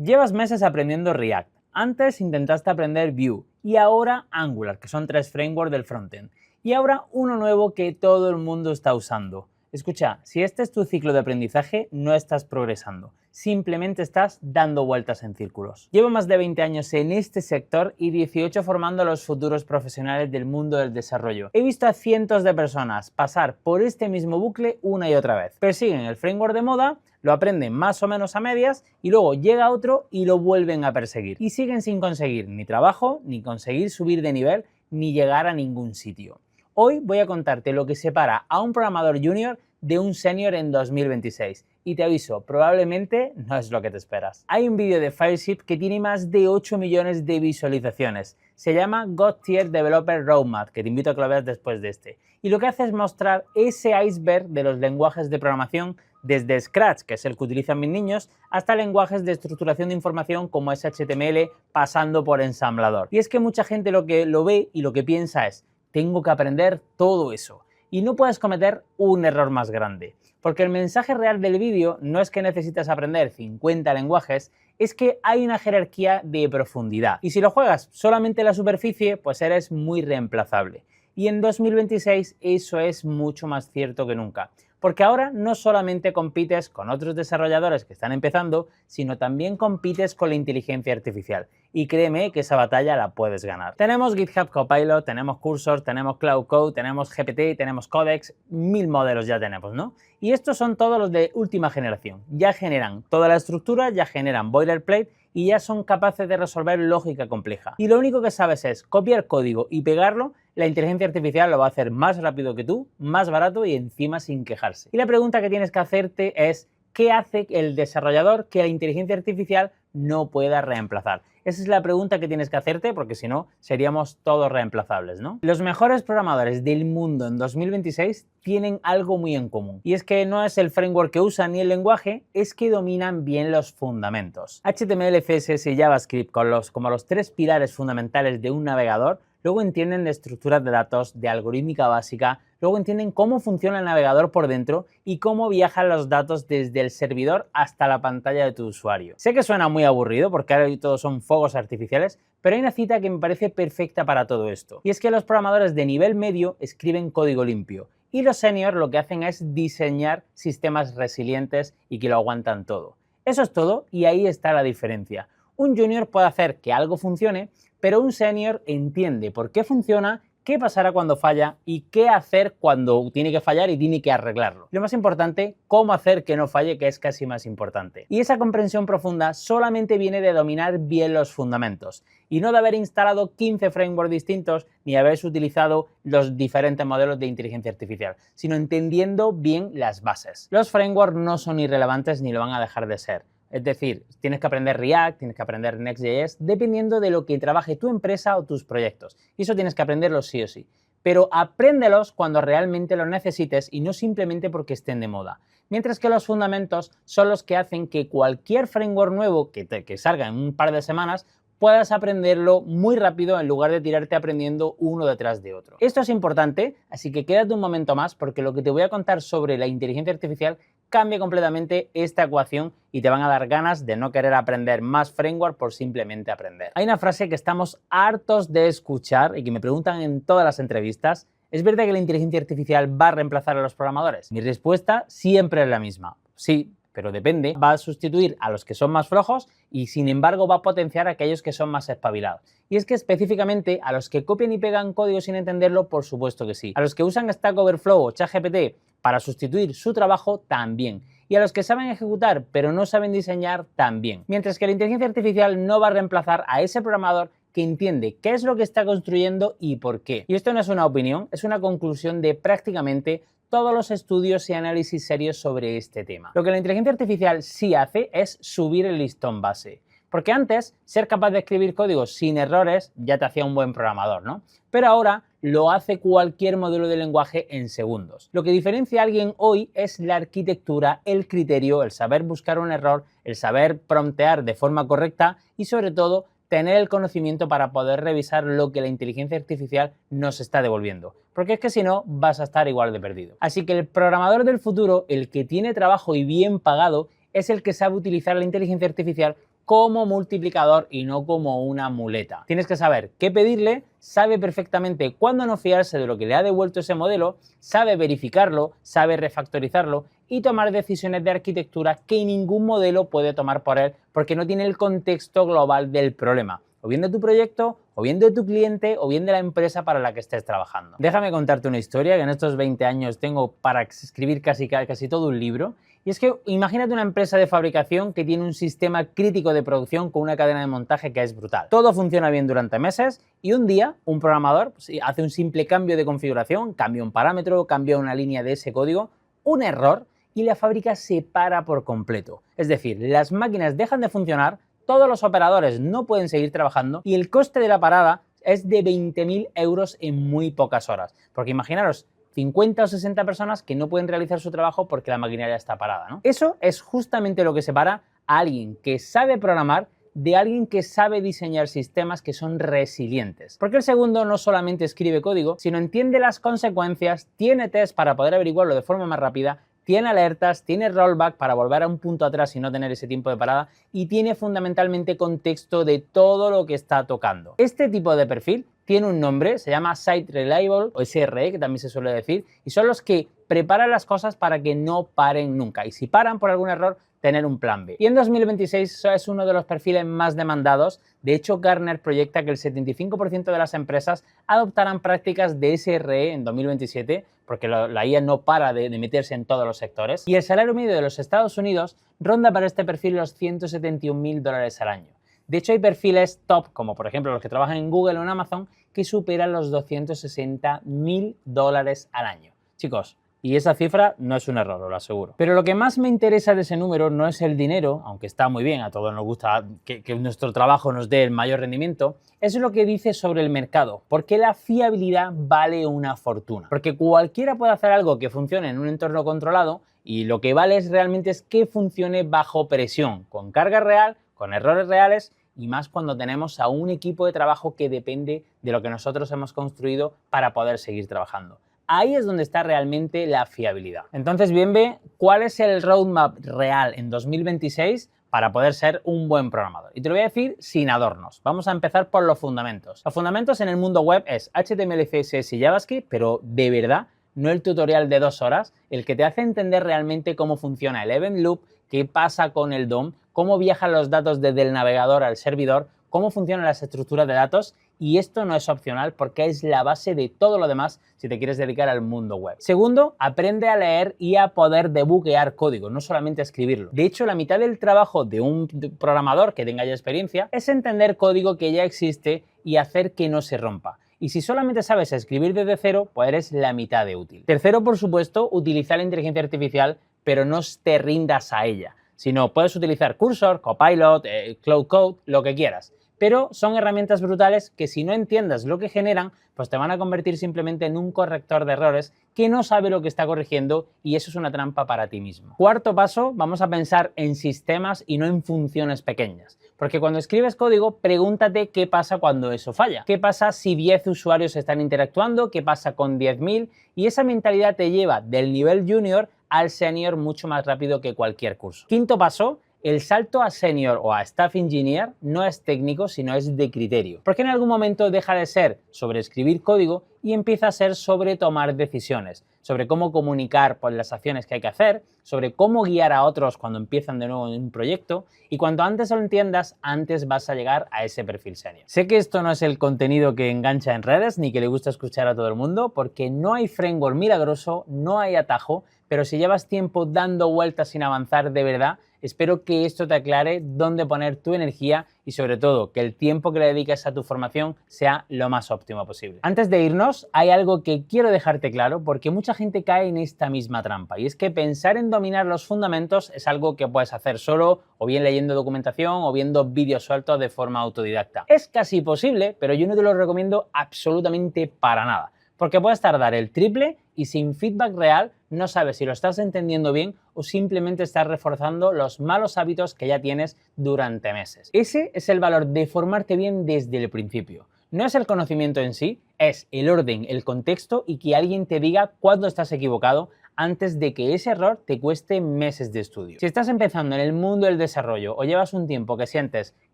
Llevas meses aprendiendo React, antes intentaste aprender Vue y ahora Angular, que son 3 frameworks del frontend. Y ahora uno nuevo que todo el mundo está usando. Escucha, si este es tu ciclo de aprendizaje, no estás progresando, simplemente estás dando vueltas en círculos. Llevo más de 20 años en este sector y 18 formando a los futuros profesionales del mundo del desarrollo. He visto a cientos de personas pasar por este mismo bucle una y otra vez. Persiguen el framework de moda, lo aprenden más o menos a medias y luego llega otro y lo vuelven a perseguir. Y siguen sin conseguir ni trabajo, ni conseguir subir de nivel, ni llegar a ningún sitio. Hoy voy a contarte lo que separa a un programador junior de un senior en 2026 y te aviso, probablemente no es lo que te esperas. Hay un vídeo de Fireship que tiene más de 8 millones de visualizaciones. Se llama God Tier Developer Roadmap, que te invito a que lo veas después de este. Y lo que hace es mostrar ese iceberg de los lenguajes de programación desde Scratch, que es el que utilizan mis niños, hasta lenguajes de estructuración de información como es HTML, pasando por ensamblador. Y es que mucha gente lo que lo ve y lo que piensa es: tengo que aprender todo eso. Y no puedes cometer un error más grande, porque el mensaje real del vídeo no es que necesitas aprender 50 lenguajes, es que hay una jerarquía de profundidad. Y si lo juegas solamente en la superficie, pues eres muy reemplazable. Y en 2026 eso es mucho más cierto que nunca. Porque ahora no solamente compites con otros desarrolladores que están empezando, sino también compites con la inteligencia artificial. Y créeme que esa batalla la puedes ganar. Tenemos GitHub Copilot, tenemos Cursor, tenemos Cloud Code, tenemos GPT, tenemos Codex, 1000 modelos ya tenemos, ¿no? Y estos son todos los de última generación. Ya generan toda la estructura, ya generan boilerplate y ya son capaces de resolver lógica compleja. Y lo único que sabes es copiar código y pegarlo. La inteligencia artificial lo va a hacer más rápido que tú, más barato y encima sin quejarse. Y la pregunta que tienes que hacerte es: ¿qué hace el desarrollador que la inteligencia artificial no pueda reemplazar? Esa es la pregunta que tienes que hacerte, porque si no, seríamos todos reemplazables, ¿no? Los mejores programadores del mundo en 2026 tienen algo muy en común. Y es que no es el framework que usan ni el lenguaje, es que dominan bien los fundamentos. HTML, CSS y JavaScript como los 3 pilares fundamentales de un navegador. Luego entienden de estructuras de datos, de algorítmica básica, luego entienden cómo funciona el navegador por dentro y cómo viajan los datos desde el servidor hasta la pantalla de tu usuario. Sé que suena muy aburrido porque ahora todos son fuegos artificiales, pero hay una cita que me parece perfecta para todo esto. Y es que los programadores de nivel medio escriben código limpio y los seniors lo que hacen es diseñar sistemas resilientes y que lo aguantan todo. Eso es todo y ahí está la diferencia. Un junior puede hacer que algo funcione, pero un senior entiende por qué funciona, qué pasará cuando falla y qué hacer cuando tiene que fallar y tiene que arreglarlo. Y lo más importante, cómo hacer que no falle, que es casi más importante. Y esa comprensión profunda solamente viene de dominar bien los fundamentos y no de haber instalado 15 frameworks distintos ni haber utilizado los diferentes modelos de inteligencia artificial, sino entendiendo bien las bases. Los frameworks no son irrelevantes ni lo van a dejar de ser. Es decir, tienes que aprender React, tienes que aprender Next.js, dependiendo de lo que trabaje tu empresa o tus proyectos. Y eso tienes que aprenderlos sí o sí. Pero apréndelos cuando realmente los necesites y no simplemente porque estén de moda. Mientras que los fundamentos son los que hacen que cualquier framework nuevo que salga en un par de semanas puedas aprenderlo muy rápido en lugar de tirarte aprendiendo uno detrás de otro. Esto es importante, así que quédate un momento más porque lo que te voy a contar sobre la inteligencia artificial cambia completamente esta ecuación y te van a dar ganas de no querer aprender más framework por simplemente aprender. Hay una frase que estamos hartos de escuchar y que me preguntan en todas las entrevistas: ¿es verdad que la inteligencia artificial va a reemplazar a los programadores? Mi respuesta siempre es la misma: sí, pero depende. Va a sustituir a los que son más flojos y sin embargo va a potenciar a aquellos que son más espabilados. Y es que específicamente a los que copian y pegan código sin entenderlo, por supuesto que sí. A los que usan Stack Overflow o ChatGPT para sustituir su trabajo, también. Y a los que saben ejecutar pero no saben diseñar, también. Mientras que la inteligencia artificial no va a reemplazar a ese programador que entiende qué es lo que está construyendo y por qué. Y esto no es una opinión, es una conclusión de prácticamente todos los estudios y análisis serios sobre este tema. Lo que la inteligencia artificial sí hace es subir el listón base. Porque antes, ser capaz de escribir código sin errores ya te hacía un buen programador, ¿no? Pero ahora lo hace cualquier modelo de lenguaje en segundos. Lo que diferencia a alguien hoy es la arquitectura, el criterio, el saber buscar un error, el saber promptear de forma correcta y sobre todo tener el conocimiento para poder revisar lo que la inteligencia artificial nos está devolviendo. Porque es que si no, vas a estar igual de perdido. Así que el programador del futuro, el que tiene trabajo y bien pagado, es el que sabe utilizar la inteligencia artificial como multiplicador y no como una muleta. Tienes que saber qué pedirle, sabe perfectamente cuándo no fiarse de lo que le ha devuelto ese modelo, sabe verificarlo, sabe refactorizarlo y tomar decisiones de arquitectura que ningún modelo puede tomar por él porque no tiene el contexto global del problema, o bien de tu proyecto, o bien de tu cliente, o bien de la empresa para la que estés trabajando. Déjame contarte una historia que en estos 20 años tengo para escribir casi todo un libro. Y es que imagínate una empresa de fabricación que tiene un sistema crítico de producción con una cadena de montaje que es brutal. Todo funciona bien durante meses y un día un programador hace un simple cambio de configuración, cambia un parámetro, cambia una línea de ese código, un error y la fábrica se para por completo. Es decir, las máquinas dejan de funcionar, todos los operadores no pueden seguir trabajando y el coste de la parada es de 20.000 euros en muy pocas horas. Porque imaginaros 50 o 60 personas que no pueden realizar su trabajo porque la maquinaria está parada, ¿no? Eso es justamente lo que separa a alguien que sabe programar de alguien que sabe diseñar sistemas que son resilientes. Porque el segundo no solamente escribe código, sino entiende las consecuencias, tiene test para poder averiguarlo de forma más rápida, tiene alertas, tiene rollback para volver a un punto atrás y no tener ese tiempo de parada y tiene fundamentalmente contexto de todo lo que está tocando. Este tipo de perfil tiene un nombre, se llama Site Reliable o SRE, que también se suele decir, y son los que preparan las cosas para que no paren nunca. Y si paran por algún error, tener un plan B. Y en 2026 es uno de los perfiles más demandados. De hecho, Gartner proyecta que el 75% de las empresas adoptarán prácticas de SRE en 2027, porque la IA no para de meterse en todos los sectores. Y el salario medio de los Estados Unidos ronda para este perfil los $171.000 al año. De hecho, hay perfiles top, como por ejemplo los que trabajan en Google o en Amazon, que superan los $260.000 al año. Chicos, y esa cifra no es un error, os lo aseguro. Pero lo que más me interesa de ese número no es el dinero, aunque está muy bien, a todos nos gusta que nuestro trabajo nos dé el mayor rendimiento, es lo que dice sobre el mercado, porque la fiabilidad vale una fortuna. Porque cualquiera puede hacer algo que funcione en un entorno controlado y lo que vale realmente es que funcione bajo presión, con carga real, con errores reales y más cuando tenemos a un equipo de trabajo que depende de lo que nosotros hemos construido para poder seguir trabajando. Ahí es donde está realmente la fiabilidad. Entonces, bien ve, ¿cuál es el roadmap real en 2026 para poder ser un buen programador? Y te lo voy a decir sin adornos. Vamos a empezar por los fundamentos. Los fundamentos en el mundo web es HTML, CSS y JavaScript, pero de verdad, no el tutorial de 2 horas, el que te hace entender realmente cómo funciona el event loop, qué pasa con el DOM, cómo viajan los datos desde el navegador al servidor, cómo funcionan las estructuras de datos, y esto no es opcional porque es la base de todo lo demás si te quieres dedicar al mundo web. Segundo, aprende a leer y a poder debuguear código, no solamente a escribirlo. De hecho, la mitad del trabajo de un programador que tenga ya experiencia es entender código que ya existe y hacer que no se rompa. Y si solamente sabes escribir desde cero, pues eres la mitad de útil. Tercero, por supuesto, utilizar la inteligencia artificial, pero no te rindas a ella, sino puedes utilizar Cursor, Copilot, Cloud Code, lo que quieras. Pero son herramientas brutales que si no entiendas lo que generan, pues te van a convertir simplemente en un corrector de errores que no sabe lo que está corrigiendo y eso es una trampa para ti mismo. Cuarto paso, vamos a pensar en sistemas y no en funciones pequeñas. Porque cuando escribes código, pregúntate qué pasa cuando eso falla. ¿Qué pasa si 10 usuarios están interactuando? ¿Qué pasa con 10.000? Y esa mentalidad te lleva del nivel junior al senior mucho más rápido que cualquier curso. Quinto paso, el salto a senior o a staff engineer no es técnico, sino es de criterio. Porque en algún momento deja de ser sobre escribir código y empieza a ser sobre tomar decisiones, sobre cómo comunicar por las acciones que hay que hacer, sobre cómo guiar a otros cuando empiezan de nuevo en un proyecto y cuanto antes lo entiendas, antes vas a llegar a ese perfil senior. Sé que esto no es el contenido que engancha en redes ni que le gusta escuchar a todo el mundo porque no hay framework milagroso, no hay atajo, pero si llevas tiempo dando vueltas sin avanzar de verdad, espero que esto te aclare dónde poner tu energía y sobre todo que el tiempo que le dediques a tu formación sea lo más óptimo posible. Antes de irnos, hay algo que quiero dejarte claro porque mucha gente cae en esta misma trampa y es que pensar en dominar los fundamentos es algo que puedes hacer solo o bien leyendo documentación o viendo vídeos sueltos de forma autodidacta. Es casi posible, pero yo no te lo recomiendo absolutamente para nada. Porque puedes tardar el triple y sin feedback real no sabes si lo estás entendiendo bien o simplemente estás reforzando los malos hábitos que ya tienes durante meses. Ese es el valor de formarte bien desde el principio. No es el conocimiento en sí, es el orden, el contexto y que alguien te diga cuándo estás equivocado antes de que ese error te cueste meses de estudio. Si estás empezando en el mundo del desarrollo o llevas un tiempo que sientes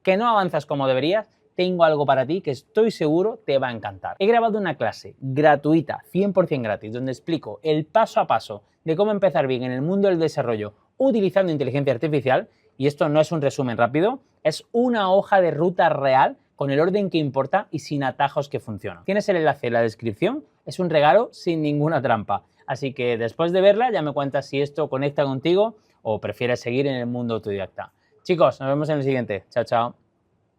que no avanzas como deberías, tengo algo para ti que estoy seguro te va a encantar. He grabado una clase gratuita, 100% gratis, donde explico el paso a paso de cómo empezar bien en el mundo del desarrollo utilizando inteligencia artificial, y esto no es un resumen rápido, es una hoja de ruta real con el orden que importa y sin atajos que funcionan. Tienes el enlace en la descripción, es un regalo sin ninguna trampa. Así que después de verla ya me cuentas si esto conecta contigo o prefieres seguir en el mundo autodidacta. Chicos, nos vemos en el siguiente. Chao, chao.